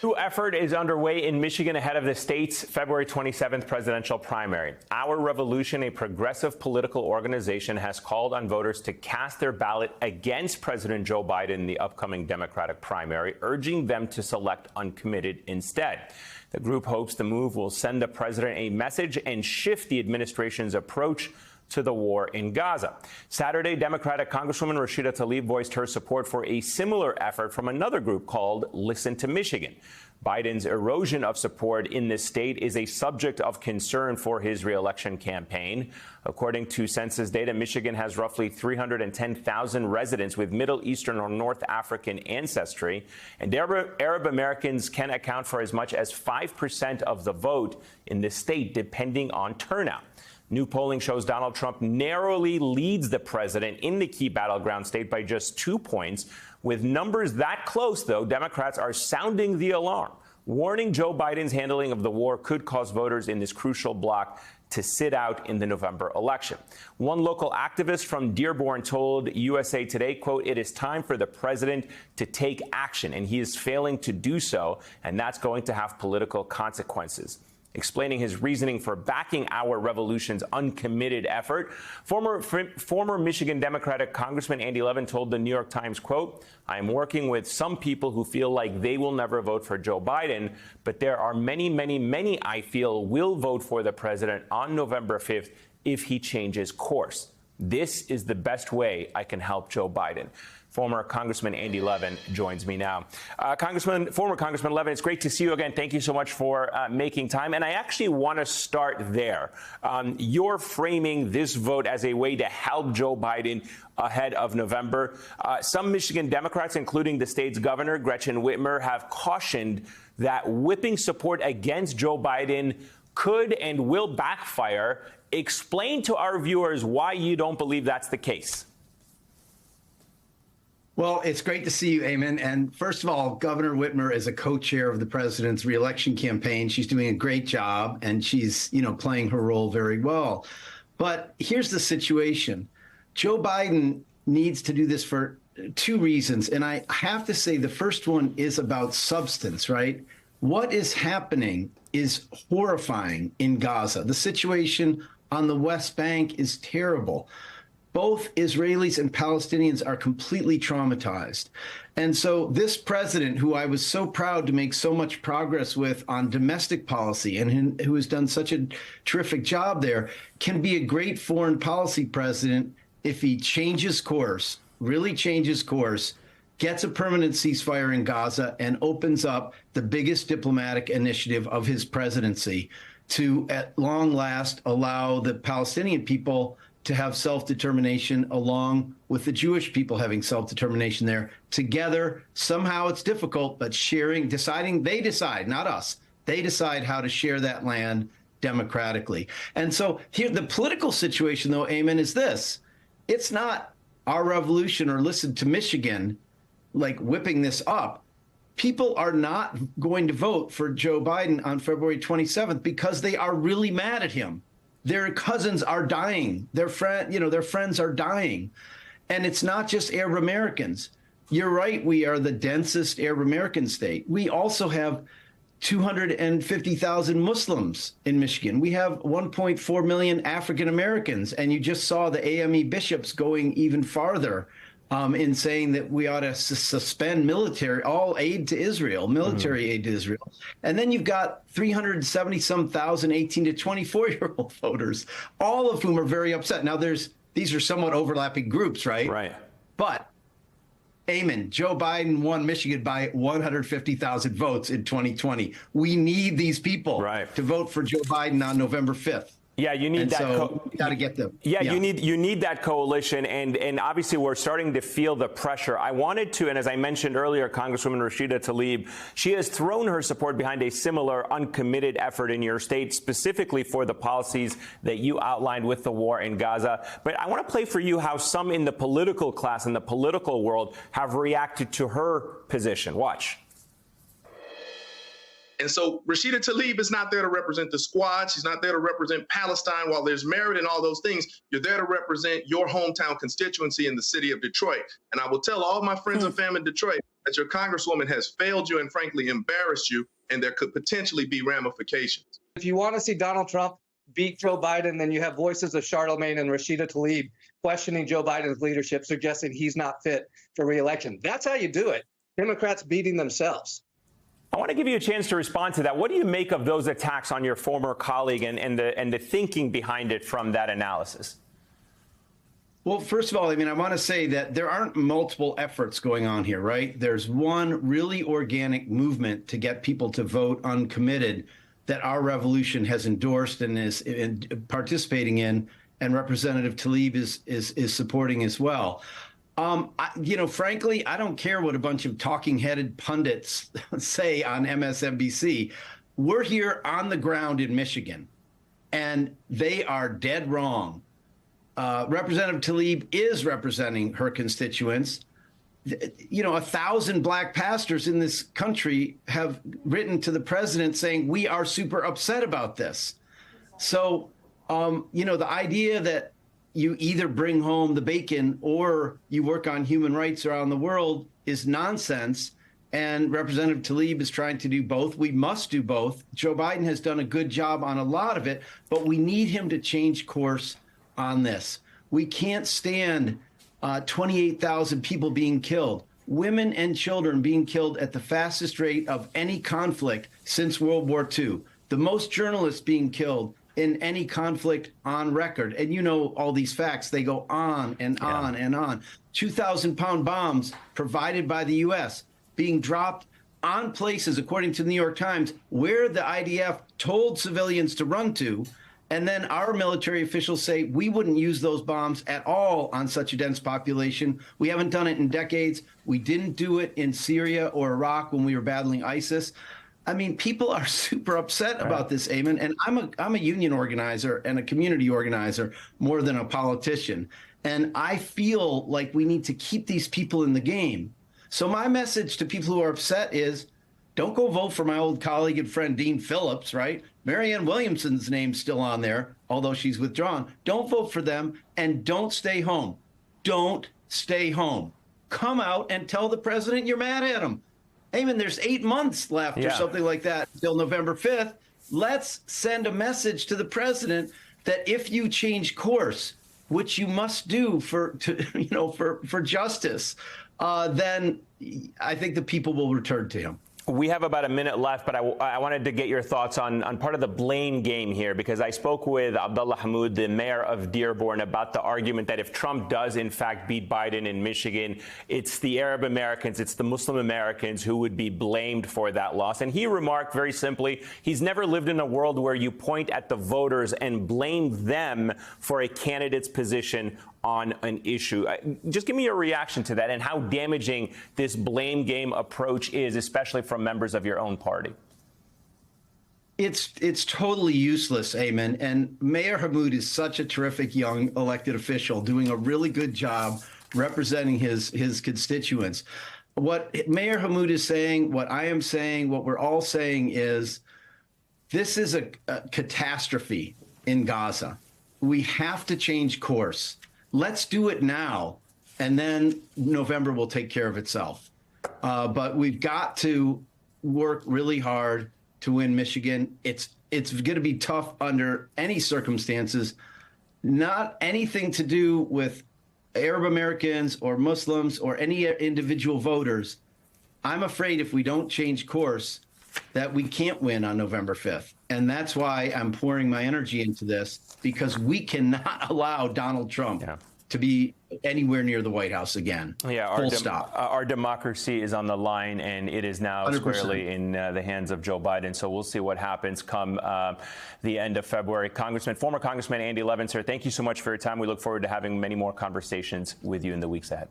New effort is underway in Michigan ahead of the state's February 27th presidential primary. Our Revolution, a progressive political organization, has called on voters to cast their ballot against President Joe Biden in the upcoming Democratic primary, urging them to select uncommitted instead. The group hopes the move will send the president a message and shift the administration's approach to the war in Gaza. Saturday, Democratic Congresswoman Rashida Tlaib voiced her support for a similar effort from another group called Listen to Michigan. Biden's erosion of support in this state is a subject of concern for his reelection campaign. According to census data, Michigan has roughly 310,000 residents with Middle Eastern or North African ancestry, and Arab Americans can account for as much as 5% of the vote in the state, depending on turnout. New polling shows Donald Trump narrowly leads the president in the key battleground state by just 2 points. With numbers that close, though, Democrats are sounding the alarm, warning Joe Biden's handling of the war could cause voters in this crucial bloc to sit out in the November election. One local activist from Dearborn told USA Today, quote, "It is time for the president to take action, and he is failing to do so, and that's going to have political consequences." Explaining his reasoning for backing Our Revolution's uncommitted effort, former Michigan Democratic Congressman Andy Levin told the New York Times, quote, "I am working with some people who feel like they will never vote for Joe Biden, but there are many, many, many I feel will vote for the president on November 5th if he changes course. This is the best way I can help Joe Biden." Former Congressman Andy Levin joins me now. Former Congressman Levin, it's great to see you again. Thank you so much for making time. And I actually want to start there. You're framing this vote as a way to help Joe Biden ahead of November. Some Michigan Democrats, including the state's governor, Gretchen Whitmer, have cautioned that whipping support against Joe Biden could and will backfire. Explain to our viewers why you don't believe that's the case. Well, it's great to see you, Eamon. And first of all, Governor Whitmer is a co-chair of the president's reelection campaign. She's doing a great job, and she's, playing her role very well. But here's the situation. Joe Biden needs to do this for two reasons. And I have to say the first one is about substance, right? What is happening is horrifying in Gaza. The situation on the West Bank is terrible. Both Israelis and Palestinians are completely traumatized. And so this president, who I was so proud to make so much progress with on domestic policy and who has done such a terrific job there, can be a great foreign policy president if he changes course, really changes course, gets a permanent ceasefire in Gaza, and opens up the biggest diplomatic initiative of his presidency to, at long last, allow the Palestinian people to have self-determination along with the Jewish people having self-determination there together. Somehow it's difficult, but they decide, not us. They decide how to share that land democratically. And so here, the political situation, though, Eamon, is this. It's not Our Revolution or Listen to Michigan, like whipping this up. People are not going to vote for Joe Biden on February 27th because they are really mad at him. Their cousins are dying. Their friends are dying. And it's not just Arab Americans. You're right. We are the densest Arab American state. We also have 250,000 Muslims in Michigan. We have 1.4 million African Americans. And you just saw the AME bishops going even farther in saying that we ought to suspend all aid to Israel, military aid to Israel. And then you've got 370-some thousand 18 to 24-year-old voters, all of whom are very upset. Now, these are somewhat overlapping groups, right? Right. But, Eamon, Joe Biden won Michigan by 150,000 votes in 2020. We need these people to vote for Joe Biden on November 5th. Yeah, you need got to get them. Yeah, you need that coalition, and obviously we're starting to feel the pressure. I wanted to, and as I mentioned earlier, Congresswoman Rashida Tlaib, she has thrown her support behind a similar uncommitted effort in your state, specifically for the policies that you outlined with the war in Gaza. But I want to play for you how some in the political class, in the political world, have reacted to her position. Watch. And so Rashida Tlaib is not there to represent the squad. She's not there to represent Palestine. While there's merit in all those things, you're there to represent your hometown constituency in the city of Detroit. And I will tell all my friends and family in Detroit, that your congresswoman has failed you and frankly embarrassed you, and there could potentially be ramifications. If you want to see Donald Trump beat Joe Biden, then you have voices of Charlemagne and Rashida Tlaib questioning Joe Biden's leadership, suggesting he's not fit for re-election. That's how you do it. Democrats beating themselves. I want to give you a chance to respond to that. What do you make of those attacks on your former colleague and the thinking behind it from that analysis? Well, first of all, I want to say that there aren't multiple efforts going on here, right? There's one really organic movement to get people to vote uncommitted that our revolution has endorsed and is participating in, and Representative Tlaib is supporting as well. Frankly, I don't care what a bunch of talking-headed pundits say on MSNBC. We're here on the ground in Michigan, and they are dead wrong. Representative Tlaib is representing her constituents. 1,000 black pastors in this country have written to the president saying we are super upset about this. So, the idea that you either bring home the bacon or you work on human rights around the world is nonsense. And Representative Tlaib is trying to do both. We must do both. Joe Biden has done a good job on a lot of it, but we need him to change course on this. We can't stand 28,000 people being killed, women and children being killed at the fastest rate of any conflict since World War II, the most journalists being killed in any conflict on record. And all these facts, they go on and on and on. 2,000-pound bombs provided by the U.S. being dropped on places, according to the New York Times, where the IDF told civilians to run to. And then our military officials say we wouldn't use those bombs at all on such a dense population. We haven't done it in decades. We didn't do it in Syria or Iraq when we were battling ISIS. People are super upset about this, Eamon. And I'm a union organizer and a community organizer more than a politician. And I feel like we need to keep these people in the game. So my message to people who are upset is, don't go vote for my old colleague and friend, Dean Phillips, right? Marianne Williamson's name's still on there, although she's withdrawn. Don't vote for them, and don't stay home. Don't stay home. Come out and tell the president you're mad at him. Eamon, there's 8 months left or something like that until November 5th. Let's send a message to the president that if you change course, which you must do for justice, then I think the people will return to him. We have about a minute left, but I wanted to get your thoughts on part of the blame game here, because I spoke with Abdullah Hammoud, the mayor of Dearborn, about the argument that if Trump does, in fact, beat Biden in Michigan, it's the Arab Americans, it's the Muslim Americans who would be blamed for that loss. And he remarked very simply, he's never lived in a world where you point at the voters and blame them for a candidate's position on an issue. Just give me your reaction to that and how damaging this blame game approach is, especially from members of your own party. It's totally useless, Eamon. And Mayor Hammoud is such a terrific young elected official doing a really good job representing his constituents. What Mayor Hammoud is saying, what I am saying, what we're all saying is this is a catastrophe in Gaza. We have to change course. Let's do it now, and then November will take care of itself. But we've got to work really hard to win Michigan. It's going to be tough under any circumstances. Not anything to do with Arab Americans or Muslims or any individual voters. I'm afraid if we don't change course that we can't win on November 5th. And that's why I'm pouring my energy into this, because we cannot allow Donald Trump to be anywhere near the White House again. Full stop. Our democracy is on the line, and it is now 100%. squarely in the hands of Joe Biden. So we'll see what happens come the end of February. Former Congressman Andy Levin, sir, thank you so much for your time. We look forward to having many more conversations with you in the weeks ahead.